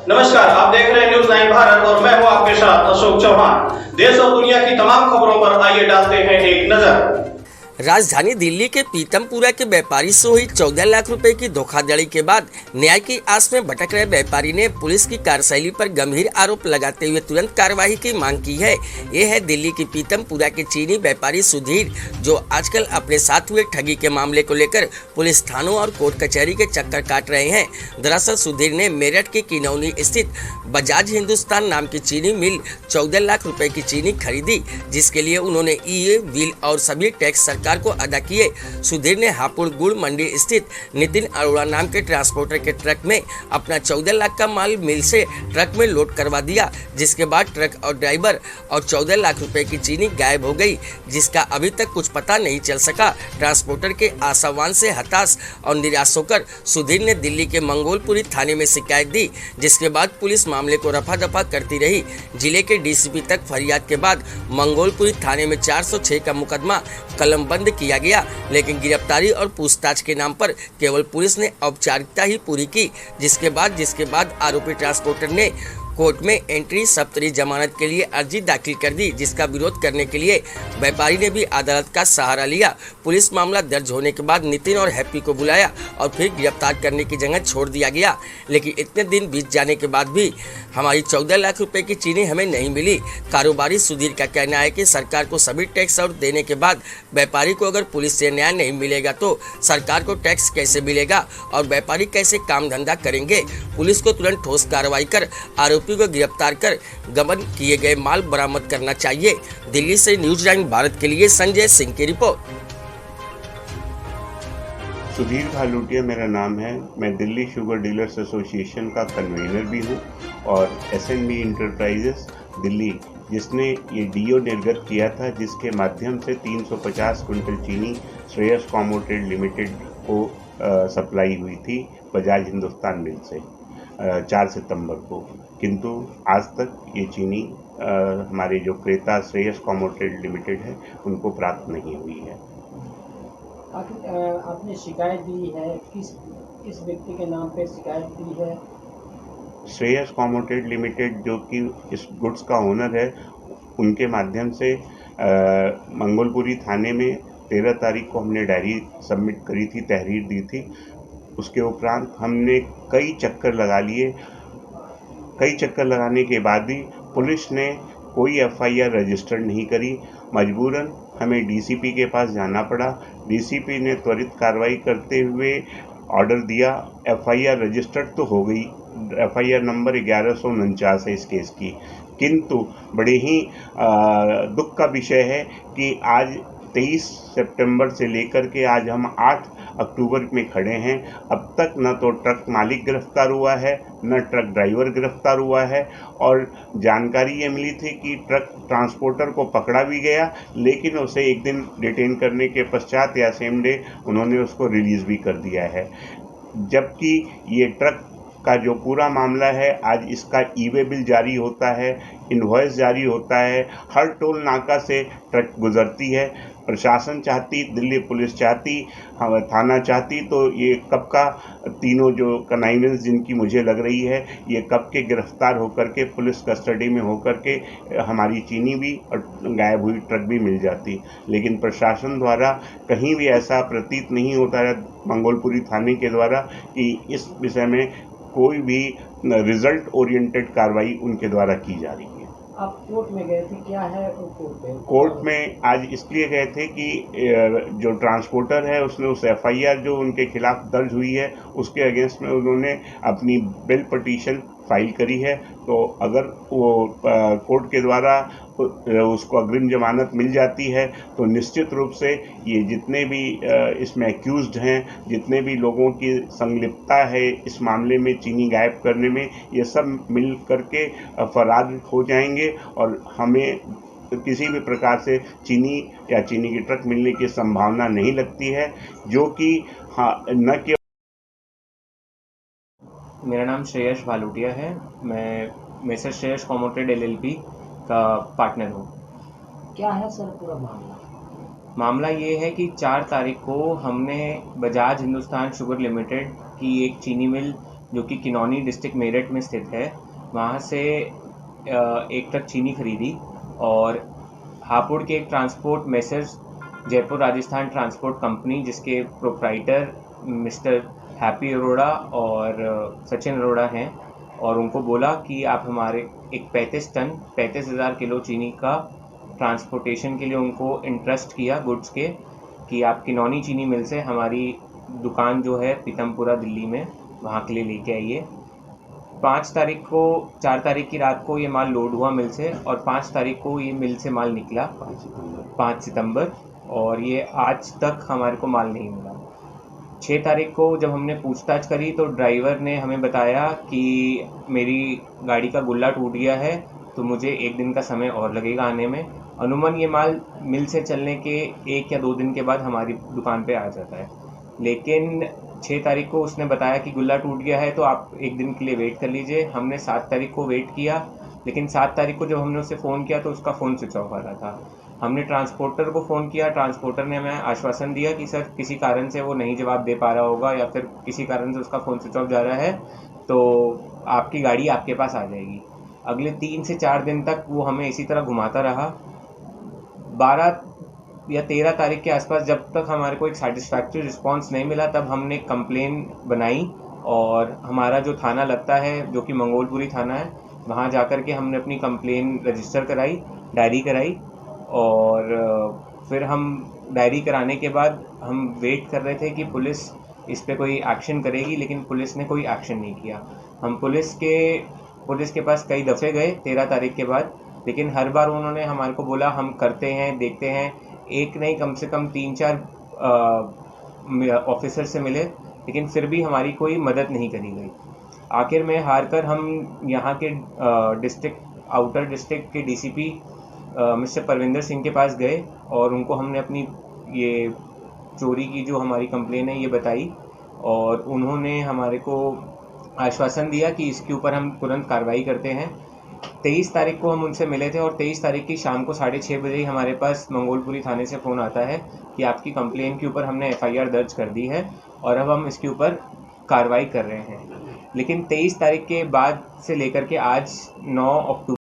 नमस्कार, आप देख रहे हैं न्यूज 9 भारत और मैं हूं आपके साथ अशोक चौहान। देश और दुनिया की तमाम खबरों पर आइए डालते हैं एक नजर। राजधानी दिल्ली के पीतमपुरा के व्यापारी से हुई 14 लाख रुपए की धोखाधड़ी के बाद न्याय की आस में भटक रहे व्यापारी ने पुलिस की कार्यशैली पर गंभीर आरोप लगाते हुए तुरंत कार्रवाई की मांग की है। ये है दिल्ली की पीतमपुरा के चीनी व्यापारी सुधीर, जो आजकल अपने साथ हुए ठगी के मामले को लेकर पुलिस थानों और कोर्ट कचहरी के चक्कर काट रहे हैं। दरअसल सुधीर ने मेरठ के किनौनी स्थित बजाज हिंदुस्तान नाम की चीनी मिल 14 लाख रुपए की चीनी खरीदी, जिसके लिए उन्होंने ई बिल और सभी टैक्स सरकार को अदा किए। सुधीर ने हापुड़ गुड़ मंडी स्थित नितिन अरोड़ा नाम के ट्रांसपोर्टर के ट्रक में अपना 14 लाख का माल मिल से ट्रक में लोड करवा दिया, जिसके बाद ट्रक और ड्राइवर और 14 लाख रुपए की चीनी गायब हो गई, जिसका अभी तक कुछ पता नहीं चल सका। ट्रांसपोर्टर के आशावान से हताश और निराश होकर सुधीर ने दिल्ली के मंगोलपुरी थाने में शिकायत दी, जिसके बाद पुलिस मामले को रफा दफा करती रही। जिले के डीसीपी तक फरियाद के बाद मंगोलपुरी थाने में 406 का मुकदमा कलमबंद किया गया, लेकिन गिरफ्तारी और पूछताछ के नाम पर केवल पुलिस ने औपचारिकता ही पूरी की, जिसके बाद आरोपी ट्रांसपोर्टर ने कोर्ट में एंट्री सप्तरी जमानत के लिए अर्जी दाखिल कर दी, जिसका विरोध करने के लिए व्यापारी ने भी अदालत का सहारा लिया। पुलिस मामला दर्ज होने के बाद नितिन और हैप्पी को बुलाया और फिर गिरफ्तार करने की जगह छोड़ दिया गया, लेकिन इतने दिन बीत जाने के बाद भी हमारी 14 लाख रुपए की चीनी हमें नहीं मिली। कारोबारी सुधीर का कहना है कि सरकार को सभी टैक्स और देने के बाद व्यापारी को अगर पुलिस से न्याय नहीं मिलेगा तो सरकार को टैक्स कैसे मिलेगा और व्यापारी कैसे काम धंधा करेंगे। पुलिस को तुरंत ठोस कार्रवाई कर आरोपी को गिरफ्तार कर गबन किए गए माल बरामद करना चाहिए। दिल्ली से न्यूज 9 भारत के लिए संजय सिंह की रिपोर्ट। सुधीर भालूटिया मेरा नाम है। मैं दिल्ली शुगर डीलर्स एसोसिएशन का कन्वीनर भी हूँ और एसएनबी इंटरप्राइजेस दिल्ली, जिसने ये डीओ निर्गत किया था, जिसके माध्यम से 350 क्विंटल चीनी श्रेयस कॉमोटेड लिमिटेड को सप्लाई हुई थी बजाज हिंदुस्तान मिल से 4 सितंबर को, किंतु आज तक ये चीनी हमारे जो क्रेता श्रेयस कॉमोटेड लिमिटेड है उनको प्राप्त नहीं हुई है। आपने शिकायत दी है, किस व्यक्ति के नाम पे शिकायत दी है? श्रेयस कॉमोटेड लिमिटेड, जो कि इस गुड्स का ओनर है, उनके माध्यम से मंगोलपुरी थाने में 13 तारीख को हमने डायरी सबमिट करी थी, तहरीर दी थी। उसके उपरांत हमने कई चक्कर लगा लिए। कई चक्कर लगाने के बाद भी पुलिस ने कोई एफआईआर रजिस्टर नहीं करी। मजबूरन हमें डीसीपी के पास जाना पड़ा। डीसीपी ने त्वरित कार्रवाई करते हुए ऑर्डर दिया। एफआईआर रजिस्टर्ड तो हो गई, एफआईआर नंबर 1149 है इस केस की, किंतु बड़े ही दुख का विषय है कि आज 23 सितंबर से लेकर के आज हम 8 अक्टूबर में खड़े हैं। अब तक न तो ट्रक मालिक गिरफ्तार हुआ है, न ट्रक ड्राइवर गिरफ्तार हुआ है, और जानकारी ये मिली थी कि ट्रक ट्रांसपोर्टर को पकड़ा भी गया, लेकिन उसे एक दिन डिटेन करने के पश्चात या सेम डे उन्होंने उसको रिलीज़ भी कर दिया है। जबकि ये ट्रक का जो पूरा मामला है, आज इसका ई-वे बिल जारी होता है, इनवॉइस जारी होता है, हर टोल नाका से ट्रक गुजरती है। प्रशासन चाहती, दिल्ली पुलिस चाहती, थाना चाहती, तो ये कब का तीनों जो कनाइवेंस जिनकी मुझे लग रही है, ये कब के गिरफ्तार होकर के पुलिस कस्टडी में होकर के हमारी चीनी भी और गायब हुई ट्रक भी मिल जाती। लेकिन प्रशासन द्वारा कहीं भी ऐसा प्रतीत नहीं होता है मंगोलपुरी थाने के द्वारा कि इस विषय में कोई भी रिजल्ट ओरिएंटेड कार्रवाई उनके द्वारा की जा रही है। आप कोर्ट में गए थे, क्या है कोर्ट में? कोर्ट में आज इसलिए गए थे कि जो ट्रांसपोर्टर है उसने उस एफआईआर जो उनके खिलाफ दर्ज हुई है उसके अगेंस्ट में उन्होंने अपनी बेल पिटीशन फाइल करी है। तो अगर वो कोर्ट के द्वारा उसको अग्रिम जमानत मिल जाती है तो निश्चित रूप से ये जितने भी इसमें एक्यूज्ड हैं, जितने भी लोगों की संलिप्तता है इस मामले में चीनी गायब करने में, ये सब मिल करके फरार हो जाएंगे और हमें किसी भी प्रकार से चीनी या चीनी की ट्रक मिलने की संभावना नहीं लगती है, जो कि न केवल। मेरा नाम श्रेयस भालूटिया है। मैं मिसेस श्रेयस कॉमोटेड एलएलपी का पार्टनर हूँ। क्या है सर पूरा मामला ये है कि 4 तारीख को हमने बजाज हिंदुस्तान शुगर लिमिटेड की एक चीनी मिल जो कि किनौनी डिस्ट्रिक्ट मेरठ में स्थित है, वहाँ से एक ट्रक चीनी खरीदी और हापुड़ के एक transport Messrs Jaipur Rajasthan transport company, जिसके प्रोप्राइटर मिस्टर हैप्पी अरोड़ा और सचिन अरोड़ा हैं, और उनको बोला कि आप हमारे एक 35,000 किलो चीनी का ट्रांसपोर्टेशन के लिए उनको इंटरेस्ट किया गुड्स के, कि आप किनौनी चीनी मिल से हमारी दुकान जो है पीतमपुरा दिल्ली में, वहाँ के लिए लेके आइए। 4 तारीख की रात को ये माल लोड हुआ मिल से, और 5 तारीख को ये मिल से माल निकला, 5 सितंबर, और ये आज तक हमारे को माल नहीं मिला। 6 तारीख को जब हमने पूछताछ करी तो ड्राइवर ने हमें बताया कि मेरी गाड़ी का गुल्ला टूट गया है, तो मुझे 1 दिन का समय और लगेगा आने में। अनुमान ये माल मिल से चलने के 1 या 2 दिन के बाद हमारी दुकान पे आ जाता है, लेकिन 6 तारीख को उसने बताया कि गुल्ला टूट गया है, तो आप 1 दिन के लिए वेट कर लीजिए। हमने 7 तारीख को वेट किया, लेकिन 7 तारीख को जब हमने उसे फ़ोन किया तो उसका फ़ोन स्विच ऑफ आ रहा था। हमने ट्रांसपोर्टर को फ़ोन किया, ट्रांसपोर्टर ने हमें आश्वासन दिया कि सर किसी कारण से वो नहीं जवाब दे पा रहा होगा, या फिर किसी कारण से उसका फ़ोन स्विच ऑफ जा रहा है, तो आपकी गाड़ी आपके पास आ जाएगी। अगले 3 से 4 दिन तक वो हमें इसी तरह घुमाता रहा। 12 या 13 तारीख के आसपास जब तक हमारे को एक सेटिस्फैक्ट्री रिस्पांस नहीं मिला, तब हमने कंप्लेन बनाई, और हमारा जो थाना लगता है, जो कि मंगोलपुरी थाना है, वहाँ जाकर के हमने अपनी कंप्लेन रजिस्टर कराई, डायरी कराई, और फिर हम डायरी कराने के बाद हम वेट कर रहे थे कि पुलिस इस पे कोई एक्शन करेगी, लेकिन पुलिस ने कोई एक्शन नहीं किया। हम पुलिस के पास कई दफ़े गए 13 तारीख के बाद, लेकिन हर बार उन्होंने हमारे को बोला हम करते हैं, देखते हैं। एक नहीं, कम से कम 3-4 ऑफिसर से मिले, लेकिन फिर भी हमारी कोई मदद नहीं करी गई। आखिर में हार कर हम यहाँ के आउटर डिस्ट्रिक्ट के डीसीपी मिस्टर परविंदर सिंह के पास गए, और उनको हमने अपनी ये चोरी की जो हमारी कंप्लेन है ये बताई, और उन्होंने हमारे को आश्वासन दिया कि इसके ऊपर हम तुरंत कार्रवाई करते हैं। 23 तारीख को हम उनसे मिले थे, और 23 तारीख की शाम को 6:30 बजे ही हमारे पास मंगोलपुरी थाने से फ़ोन आता है कि आपकी कंप्लेन के ऊपर हमने FIR दर्ज कर दी है, और अब हम इसके ऊपर कार्रवाई कर रहे हैं। लेकिन 23 तारीख के बाद से लेकर के आज 9 अक्टूबर